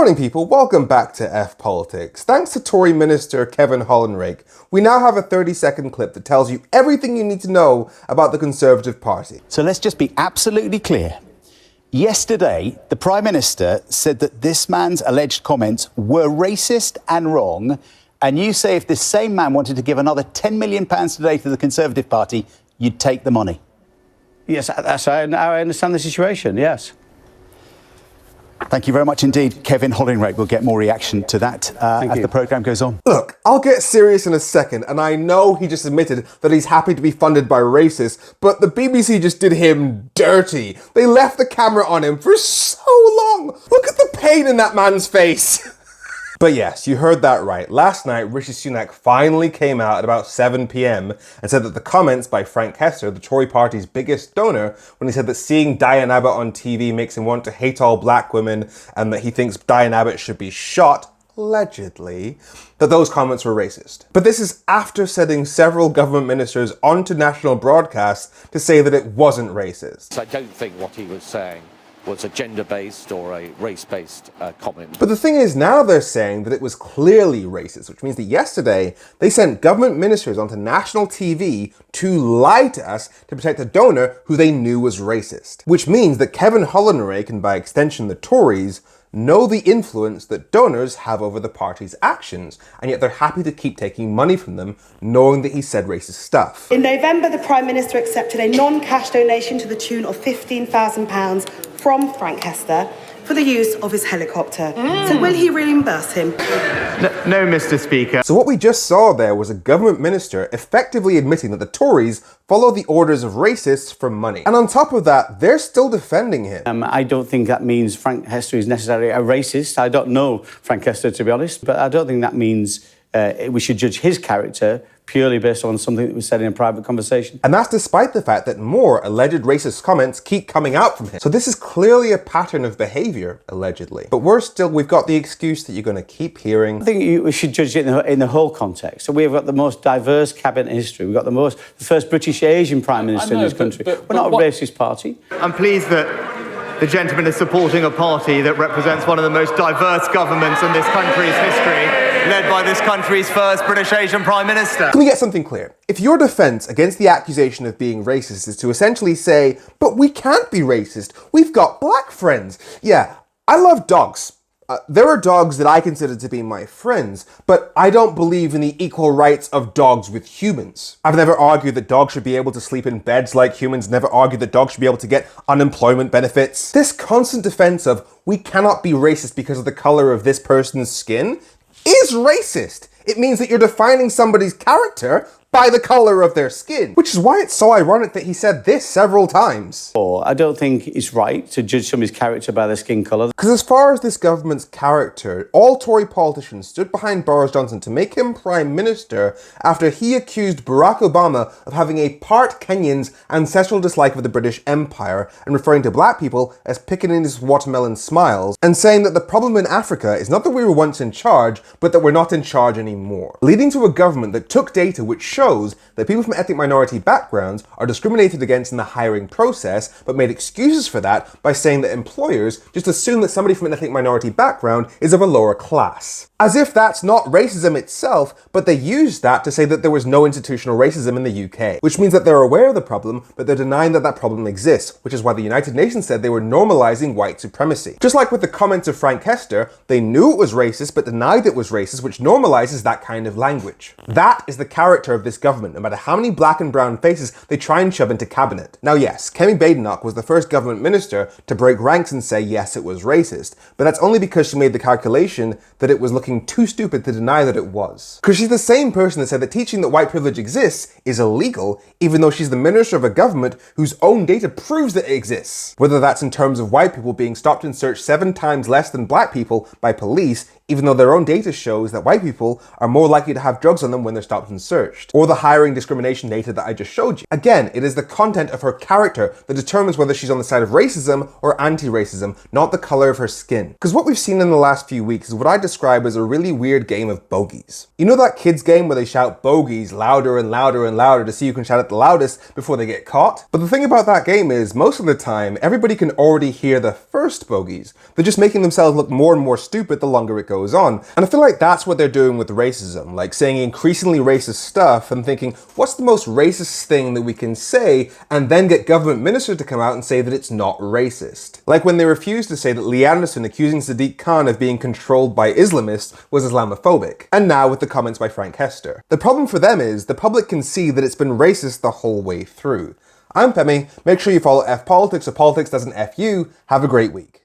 Morning people, welcome back to F Politics. Thanks to Tory Minister Kevin Hollinrake, we now have a 30-second clip that tells you everything you need to know about the Conservative Party. So let's just be absolutely clear. Yesterday, the Prime Minister said that this man's alleged comments were racist and wrong, and you say if this same man wanted to give another £10 million today to the Conservative Party, you'd take the money. Yes, that's how I understand the situation, yes. Thank you very much indeed, Kevin Hollinrake. We'll get more reaction to that as the programme goes on. Look, I'll get serious in a second, and I know he just admitted that he's happy to be funded by racists, but the BBC just did him dirty. They left the camera on him for so long. Look at the pain in that man's face. But yes, you heard that right. Last night, Rishi Sunak finally came out at about 7 p.m. and said that the comments by Frank Hester, the Tory party's biggest donor, when he said that seeing Diane Abbott on TV makes him want to hate all black women and that he thinks Diane Abbott should be shot, allegedly, that those comments were racist. But this is after sending several government ministers onto national broadcasts to say that it wasn't racist. I don't think what he was saying was a gender-based or a race-based comment. But the thing is, now they're saying that it was clearly racist, which means that yesterday they sent government ministers onto national TV to lie to us to protect a donor who they knew was racist. Which means that Kevin Hollinrake, and by extension the Tories, know the influence that donors have over the party's actions, and yet they're happy to keep taking money from them, knowing that he said racist stuff. In November, the Prime Minister accepted a non-cash donation to the tune of £15,000 from Frank Hester for the use of his helicopter. So will he reimburse him? No, Mr. Speaker. So what we just saw there was a government minister effectively admitting that the Tories follow the orders of racists for money. And on top of that, they're still defending him. I don't think that means Frank Hester is necessarily a racist. I don't know Frank Hester, to be honest, but I don't think that means we should judge his character purely based on something that was said in a private conversation. And that's despite the fact that more alleged racist comments keep coming out from him. So this is clearly a pattern of behaviour, allegedly. But we've got the excuse that you're going to keep hearing. I think we should judge it in the whole context. So we've got the most diverse cabinet in history. We've got the first British Asian Prime Minister in this country. We're not a racist party. I'm pleased that the gentleman is supporting a party that represents one of the most diverse governments in this country's history, led by this country's first British Asian Prime Minister. Can we get something clear? If your defence against the accusation of being racist is to essentially say, but we can't be racist, we've got black friends. Yeah, I love dogs. There are dogs that I consider to be my friends, but I don't believe in the equal rights of dogs with humans. I've never argued that dogs should be able to sleep in beds like humans, never argued that dogs should be able to get unemployment benefits. This constant defense of we cannot be racist because of the color of this person's skin is racist. It means that you're defining somebody's character by the colour of their skin. Which is why it's so ironic that he said this several times. I don't think it's right to judge somebody's character by their skin colour. Because as far as this government's character, all Tory politicians stood behind Boris Johnson to make him Prime Minister after he accused Barack Obama of having a part Kenyan's ancestral dislike of the British Empire and referring to black people as Pekingese watermelon smiles, and saying that the problem in Africa is not that we were once in charge, but that we're not in charge anymore. Leading to a government that took data which shows that people from ethnic minority backgrounds are discriminated against in the hiring process, but made excuses for that by saying that employers just assume that somebody from an ethnic minority background is of a lower class. As if that's not racism itself, but they used that to say that there was no institutional racism in the UK, which means that they're aware of the problem, but they're denying that that problem exists, which is why the United Nations said they were normalizing white supremacy. Just like with the comments of Frank Hester, they knew it was racist, but denied it was racist, which normalizes that kind of language. That is the character of this government, no matter how many black and brown faces they try and shove into cabinet. Now yes, Kemi Badok was the first government minister to break ranks and say yes, it was racist, but that's only because she made the calculation that it was looking too stupid to deny that it was. Because she's the same person that said that teaching that white privilege exists is illegal, even though she's the minister of a government whose own data proves that it exists. Whether that's in terms of white people being stopped and searched 7 times less than black people by police, even though their own data shows that white people are more likely to have drugs on them when they're stopped and searched. Or or the hiring discrimination data that I just showed you. Again, it is the content of her character that determines whether she's on the side of racism or anti-racism, not the color of her skin. Because what we've seen in the last few weeks is what I describe as a really weird game of bogeys. You know that kids game where they shout bogeys louder and louder and louder to see who can shout it the loudest before they get caught? But the thing about that game is, most of the time, everybody can already hear the first bogeys. They're just making themselves look more and more stupid the longer it goes on. And I feel like that's what they're doing with racism, like saying increasingly racist stuff and thinking, what's the most racist thing that we can say, and then get government ministers to come out and say that it's not racist. Like when they refused to say that Lee Anderson accusing Sadiq Khan of being controlled by Islamists was Islamophobic. And now with the comments by Frank Hester. The problem for them is the public can see that it's been racist the whole way through. I'm Femi. Make sure you follow F Politics so politics doesn't F you. Have a great week.